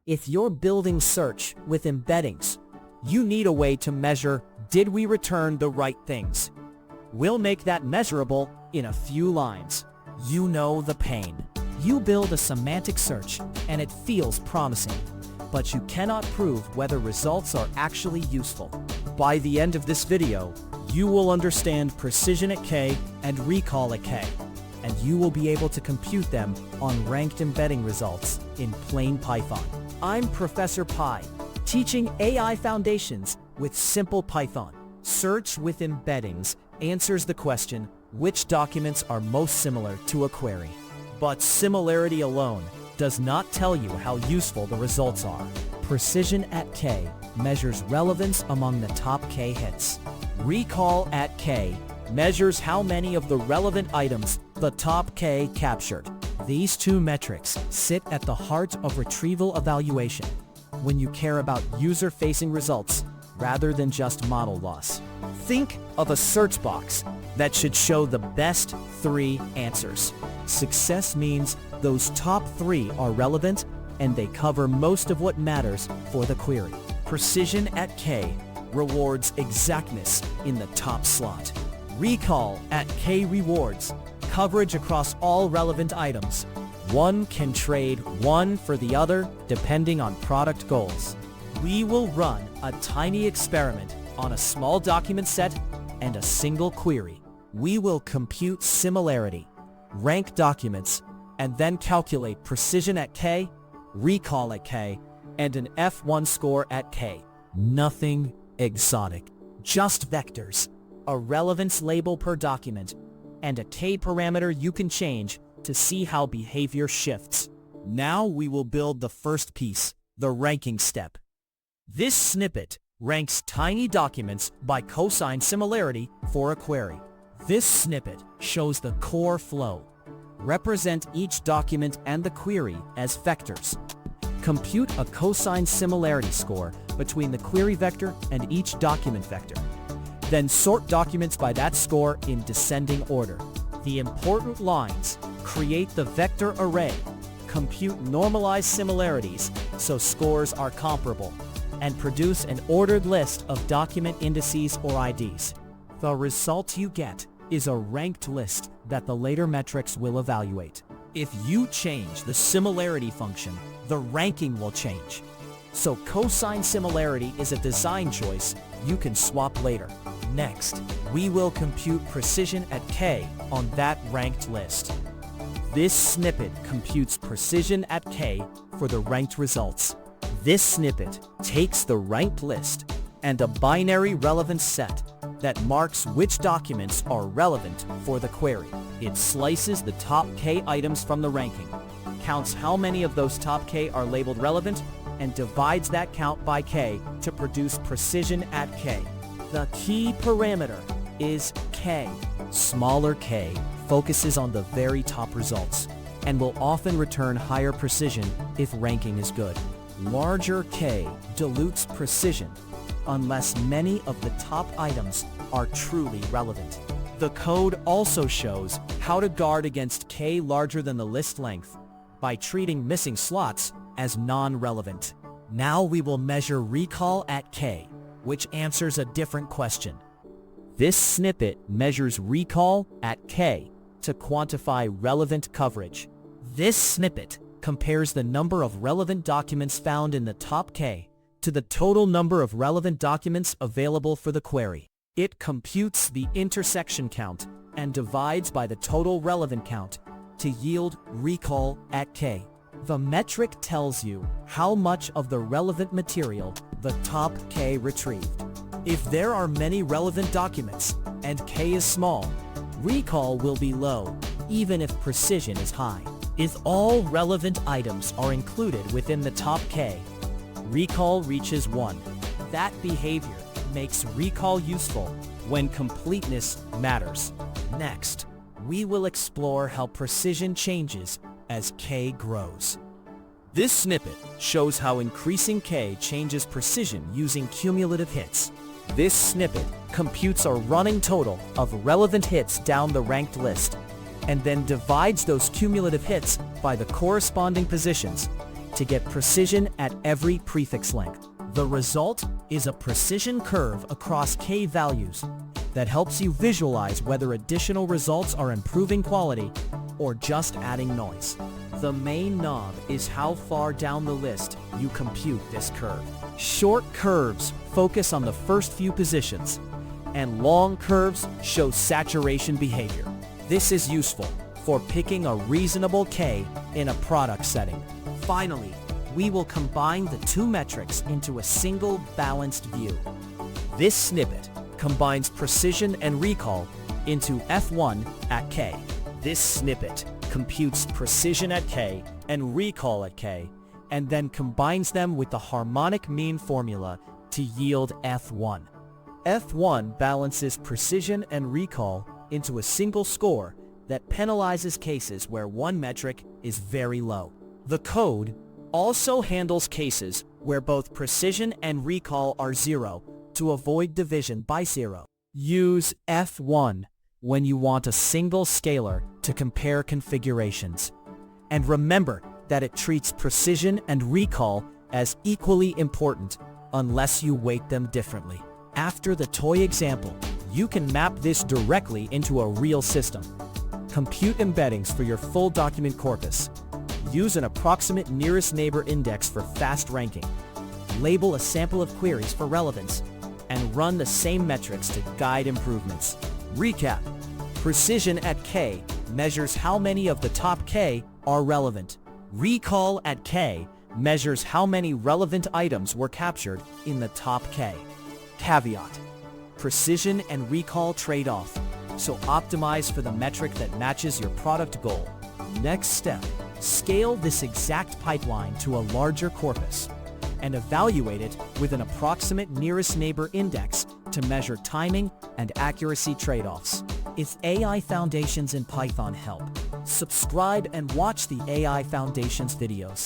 If you're building search with embeddings, you need a way to measure, did we return the right things? We'll make that measurable in a few lines. You know the pain. You build a semantic search and it feels promising, but you cannot prove whether results are actually useful. By the end of this video, you will understand precision at K and recall at K, and you will be able to compute them on ranked embedding results in plain Python. I'm Professor Pi, teaching AI foundations with simple Python. Search with embeddings answers the question, which documents are most similar to a query? But similarity alone does not tell you how useful the results are. Precision at K measures relevance among the top K hits. Recall at K measures how many of the relevant items the top K captured. These two metrics sit at the heart of retrieval evaluation when you care about user-facing results rather than just model loss. Think of a search box that should show the best 3 answers. Success means those top 3 are relevant and they cover most of what matters for the query. Precision at K rewards exactness in the top slot. Recall at K rewards coverage across all relevant items. One can trade one for the other depending on product goals. We will run a tiny experiment on a small document set and a single query. We will compute similarity, rank documents, and then calculate precision at K, recall at K, and an F1 score at K. Nothing exotic, just vectors, a relevance label per document, and a K parameter you can change to see how behavior shifts. Now we will build the first piece, the ranking step. This snippet ranks tiny documents by cosine-similarity for a query. This snippet shows the core flow. Represent each document and the query as vectors. Compute a cosine-similarity score between the query vector and each document vector. Then sort documents by that score in descending order. The important lines create the vector array, compute normalized similarities so scores are comparable, and produce an ordered list of document indices or IDs. The result you get is a ranked list that the later metrics will evaluate. If you change the similarity function, the ranking will change. So cosine similarity is a design choice you can swap later. Next, we will compute precision at K on that ranked list. This snippet computes precision at K for the ranked results. This snippet takes the ranked list and a binary relevance set that marks which documents are relevant for the query. It slices the top K items from the ranking, counts how many of those top K are labeled relevant, and divides that count by K to produce precision at K. The key parameter is K. Smaller K focuses on the very top results and will often return higher precision if ranking is good. Larger K dilutes precision unless many of the top items are truly relevant. The code also shows how to guard against K larger than the list length by treating missing slots as non-relevant. Now we will measure recall at K, which answers a different question. This snippet measures recall at K to quantify relevant coverage. This snippet compares the number of relevant documents found in the top K to the total number of relevant documents available for the query. It computes the intersection count and divides by the total relevant count to yield recall at K. The metric tells you how much of the relevant material the top K retrieved. If there are many relevant documents and K is small, recall will be low, even if precision is high. If all relevant items are included within the top K, recall reaches 1. That behavior makes recall useful when completeness matters. Next, we will explore how precision changes as K grows. This snippet shows how increasing K changes precision using cumulative hits. This snippet computes a running total of relevant hits down the ranked list, and then divides those cumulative hits by the corresponding positions to get precision at every prefix length. The result is a precision curve across k values that helps you visualize whether additional results are improving quality or just adding noise. The main knob is how far down the list you compute this curve. Short curves focus on the first few positions, and long curves show saturation behavior. This is useful for picking a reasonable k in a product setting. Finally, we will combine the two metrics into a single balanced view. This snippet combines precision and recall into F1 at k. This snippet computes precision at k and recall at k, and then combines them with the harmonic mean formula to yield F1. F1 balances precision and recall into a single score that penalizes cases where one metric is very low. The code also handles cases where both precision and recall are 0 to avoid division by 0. Use F1 when you want a single scalar to compare configurations. And remember that it treats precision and recall as equally important unless you weight them differently. After the toy example, you can map this directly into a real system. Compute embeddings for your full document corpus. Use an approximate nearest neighbor index for fast ranking. Label a sample of queries for relevance, and run the same metrics to guide improvements. Recap. Precision at k measures how many of the top k are relevant. Recall at k measures how many relevant items were captured in the top k. Caveat. Precision and recall trade-off, so optimize for the metric that matches your product goal. Next step. Scale this exact pipeline to a larger corpus and evaluate it with an approximate nearest neighbor index to measure timing and accuracy trade-offs. If AI Foundations in Python help, subscribe and watch the AI Foundations videos.